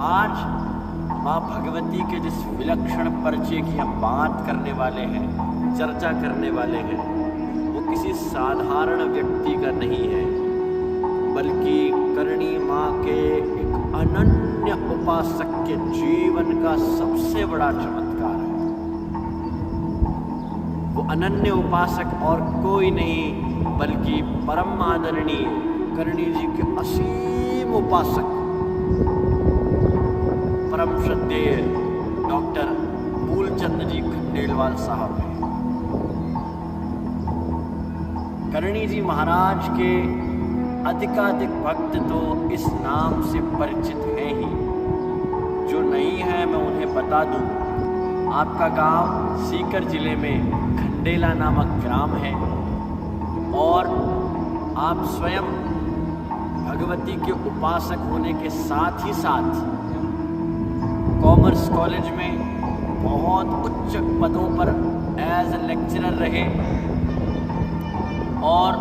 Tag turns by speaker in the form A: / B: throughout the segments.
A: आज माँ भगवती के जिस विलक्षण परिचय की हम बात करने वाले हैं, चर्चा करने वाले हैं, वो किसी साधारण व्यक्ति का नहीं है, बल्कि करणी माँ के एक अनन्य उपासक के जीवन का सबसे बड़ा चमत्कार है। वो अनन्य उपासक और कोई नहीं बल्कि परम आदरणीय करणी जी के असीम उपासक परम श्रद्धेय डॉक्टर मूलचंद जी खंडेलवाल साहब हैं। करणी जी महाराज के अधिकाधिक भक्त तो इस नाम से परिचित हैं ही, जो नहीं है मैं उन्हें बता दूं। आपका गांव सीकर जिले में खंडेला नामक ग्राम है और आप स्वयं भगवती के उपासक होने के साथ ही साथ कॉमर्स कॉलेज में बहुत उच्च पदों पर एज ए लेक्चरर रहे और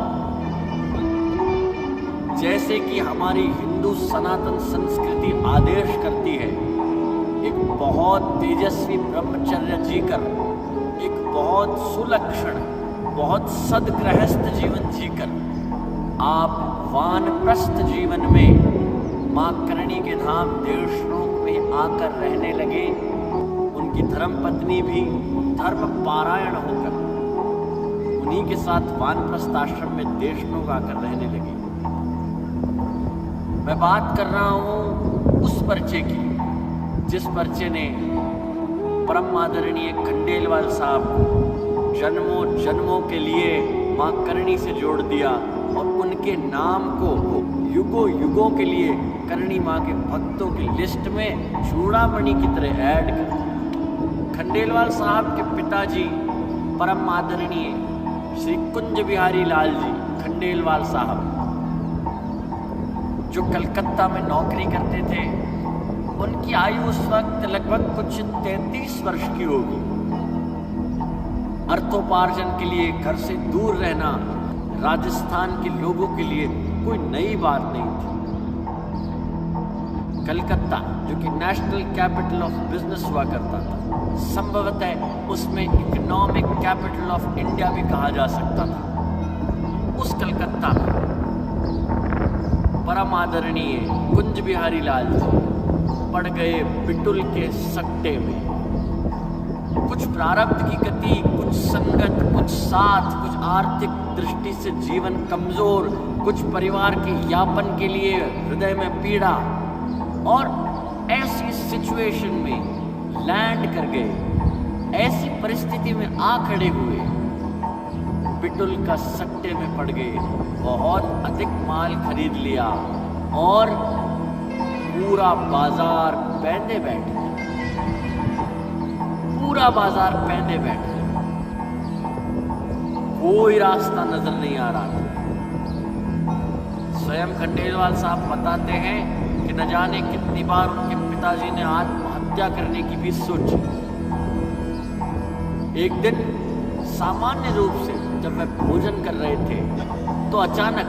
A: जैसे कि हमारी हिंदू सनातन संस्कृति आदेश करती है, एक बहुत तेजस्वी ब्रह्मचर्य जीकर, एक बहुत सुलक्षण, बहुत सदगृहस्थ जीवन जीकर आप वानप्रस्थ जीवन में माँ करणी के धाम देशनोक में आकर रहने लगे। उनकी धर्मपत्नी भी धर्म पारायण होकर उन्हीं के साथ वानप्रस्थ आश्रम में देशनोक आकर रहने लगे। मैं बात कर रहा हूँ उस परिचय की जिस परिचय ने परम आदरणीय खंडेलवाल साहब को जन्मों जन्मों के लिए माँ करणी से जोड़ दिया और उनके नाम को युगों युगों के लिए करणी माँ के भक्तों की लिस्ट में चूड़ामणि की तरह ऐड कर दिया। खंडेलवाल साहब के पिताजी परम आदरणीय श्री कुंज बिहारी लाल जी खंडेलवाल साहब, जो कलकत्ता में नौकरी करते थे, उनकी आयु उस वक्त लगभग कुछ 33 वर्ष की होगी। अर्थोपार्जन के लिए घर से दूर रहना राजस्थान के लोगों के लिए कोई नई बात नहीं थी। कलकत्ता जो कि नेशनल कैपिटल ऑफ बिजनेस हुआ करता था, संभवतः उसमें इकोनॉमिक कैपिटल ऑफ इंडिया भी कहा जा सकता था। उस कलकत्ता में परम आदरणीय कुंज बिहारी लाल जी पड़ गए बिटुल के सट्टे में। कुछ प्रारब्ध की गति, कुछ संगत, कुछ साथ, कुछ आर्थिक दृष्टि से जीवन कमजोर, कुछ परिवार के यापन के लिए हृदय में पीड़ा, और ऐसी सिचुएशन में लैंड कर गए, ऐसी परिस्थिति में आ खड़े हुए, बिटुल का सट्टे में पड़ गए, बहुत अधिक माल खरीद लिया और पूरा बाजार पैंदे बैठ गया। पूरा बाजार पैंदे बैठ गया, कोई रास्ता नजर नहीं आ रहा था। स्वयं खंडेलवाल साहब बताते हैं कि न जाने कितनी बार उनके पिताजी ने आत्महत्या करने की भी सोची। एक दिन सामान्य रूप से जब वे भोजन कर रहे थे तो अचानक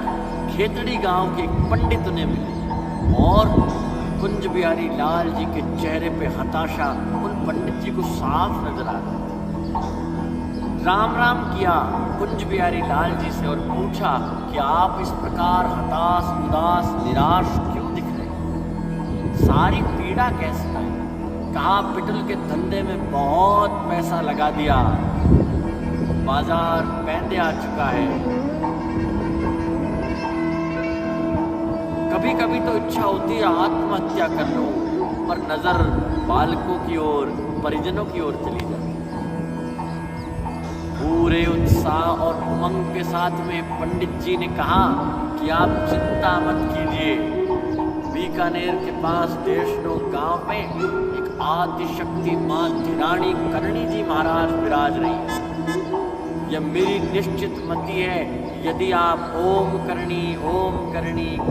A: खेतड़ी गांव के एक पंडित उन्हें मिले और कुंज बिहारी लाल जी के चेहरे पे हताशा उन पंडित जी को साफ नजर आ रहा। राम राम किया कुंज बिहारी लाल जी से और पूछा कि आप इस प्रकार हताश, उदास, निराश क्यों दिख रहे हैं? सारी पीड़ा कैसे है? कहा बिटुल के धंधे में बहुत पैसा लगा दिया, बाजार पैंदे आ चुका है। कभी कभी तो इच्छा होती है आत्महत्या कर लो, पर नजर बालकों की ओर, परिजनों की ओर चली जाती। पूरे उत्साह और उमंग के साथ में पंडित जी ने कहा कि आप चिंता मत कीजिए, बीकानेर के पास देशनोक गांव में एक आदिशक्ति मां धिराणी करणी जी महाराज विराज रही है। यह मेरी निश्चित मति है, यदि आप ओम करणी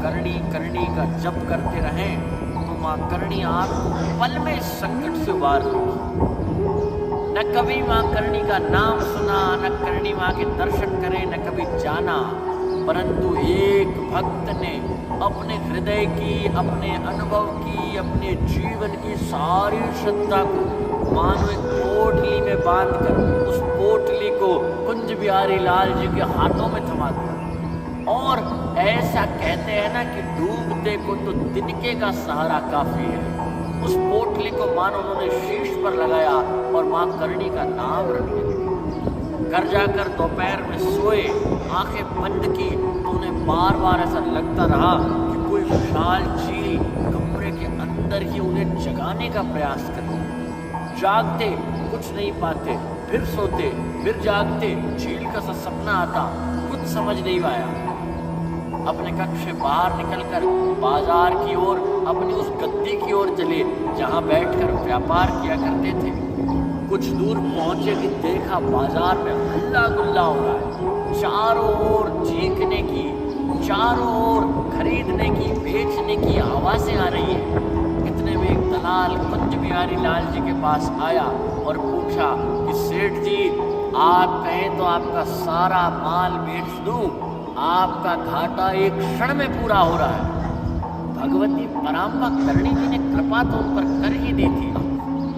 A: करणी करणी का जप करते रहें तो माँ करणी आपको पल में इस संकट से उबार लेगी। न कभी माँ करणी का नाम सुना, न करणी माँ के दर्शन करे, न कभी जाना, परंतु एक भक्त ने अपने हृदय की, अपने अनुभव की, अपने जीवन की सारी श्रद्धा को मानो एक पोटली में बांधकर उस पोटली को कुंज बिहारी लाल जी के हाथों में थमा दिया। और ऐसा कहते हैं ना कि डूबते को तो तिनके का सहारा काफी है। उस पोटली को मानो उन्होंने शीश पर लगाया और मां करणी का नाम रखने लगे। घर जाकर दोपहर में सोए, आंखें बंद की तो उन्हें बार बार ऐसा लगता रहा कि कोई विशाल चील कमरे के अंदर ही उन्हें जगाने का प्रयास कर रही। जागते कुछ नहीं पाते, फिर सोते, फिर जागते, चील का सा सपना आता, कुछ समझ नहीं पाया। अपने कक्ष से बाहर निकलकर बाजार की ओर, अपनी उस गद्दी की ओर चले जहां बैठकर व्यापार किया करते थे। कुछ दूर पहुंचे कि देखा बाजार में हल्ला गुल्ला हो रहा है। चारों ओर चीखने की, चारों ओर खरीदने की, बेचने की आवाजें आ रही है। इतने में एक दलाल कुंज बिहारी लाल जी के पास आया और पूछा कि सेठ जी, आप कहें तो आपका सारा माल बेच दूं, आपका घाटा एक क्षण में पूरा हो रहा है। भगवती पराम्बा करणी जी ने कृपा तो उन पर कर ही दी थी।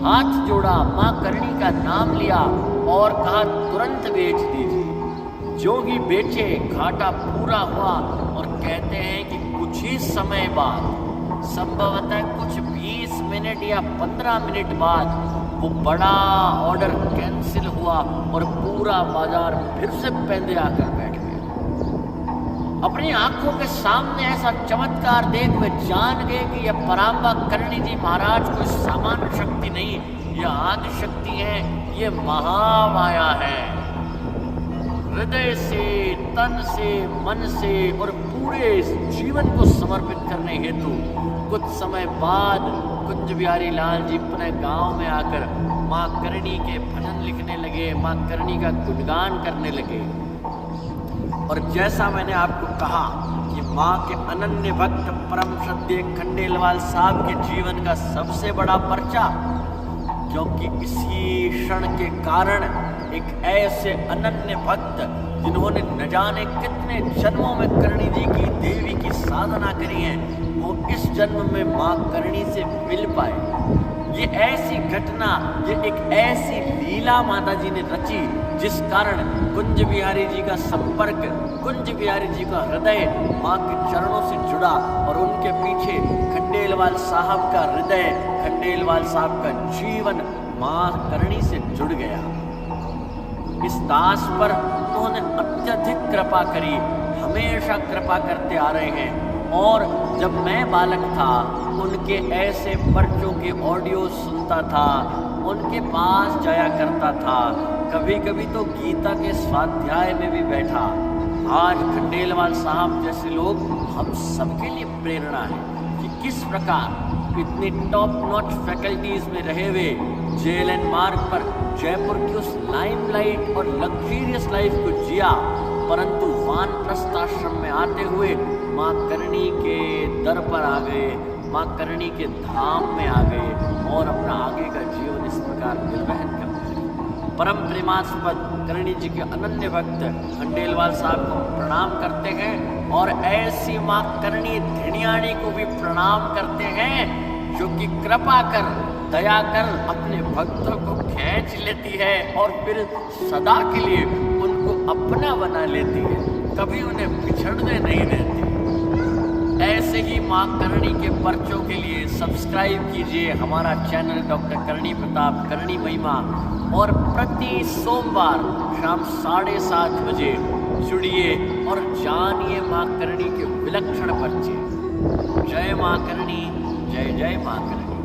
A: हाथ जोड़ा, मां करणी का नाम लिया और कहा तुरंत बेच दीजिए। जो ही बेचे घाटा पूरा हुआ और कहते हैं कि कुछ ही समय बाद, संभवतः कुछ 20 मिनट या 15 मिनट बाद वो बड़ा ऑर्डर कैंसिल हुआ और पूरा बाजार फिर से पैंदे आकर बैठ गया। अपनी आंखों के सामने ऐसा चमत्कार देख वे जान गए कि यह पराम्बा करणी जी महाराज कोई सामान्य शक्ति नहीं, यह आदि शक्ति है, ये महामाया है। हृदय से, तन से, मन से और पूरे जीवन को समर्पित करने हेतु कुछ समय बाद कुंज बिहारी लाल जी अपने गांव में आकर मां करणी के भजन लिखने लगे, मां करणी का गुणगान करने लगे। और जैसा मैंने आपको कहा कि मां के अनन्य भक्त परम श्रद्धेय खंडेलवाल साहब के जीवन का सबसे बड़ा पर्चा, क्योंकि इसी क्षण के कारण एक ऐसे अनन्य भक्त जिन्होंने न जाने कितने जन्मों में करणी जी की देवी की साधना करी है, वो इस जन्म में मां करणी से मिल पाए। ये ऐसी घटना, ये एक ऐसी लीला माता जी ने रची जिस कारण कुंज बिहारी जी का संपर्क, कुंज बिहारी जी का हृदय मां के चरणों से जुड़ा और उनके पीछे खंडेलवाल साहब का हृदय, खंडेलवाल साहब का जीवन मां करणी से जुड़ गया। इस दास पर उन्होंने अत्यधिक कृपा करी, हमेशा कृपा करते आ रहे हैं। और जब मैं बालक था उनके ऐसे पर्चों के ऑडियो सुनता था, उनके पास जाया करता था, कभी कभी तो गीता के स्वाध्याय में भी बैठा। आज खंडेलवाल साहब जैसे लोग हम सबके लिए प्रेरणा है कि किस प्रकार इतनी टॉप नॉच फैकल्टीज में रहे हुए JLN मार्ग पर जयपुर की उस लाइमलाइट और लग्जरियस लाइफ को जिया, परंतु वानप्रस्थ आश्रम में आते हुए मां करणी के दर पर आ गए, मां करणी के धाम में आ गए और अपना आगे का जीवन इस प्रकार निर्वहन करते हैं। परम प्रेमास्पद करणी जी के अनन्य भक्त खंडेलवाल साहब को प्रणाम करते हैं और ऐसी मां करणी धिणियाणी को भी प्रणाम करते हैं जो कि कृपा कर, दया कर अपने भक्तों को खींच लेती है और फिर सदा के लिए उनको अपना बना लेती है, कभी उन्हें बिछड़ने नहीं देती। ऐसे ही मां करणी के पर्चों के लिए सब्सक्राइब कीजिए हमारा चैनल डॉक्टर करणी प्रताप करणी महिमा, और प्रति सोमवार शाम 7:30 बजे जुड़िए और जानिए मां करणी के विलक्षण पर्चे। जय मां करणी, जय जय मां करणी।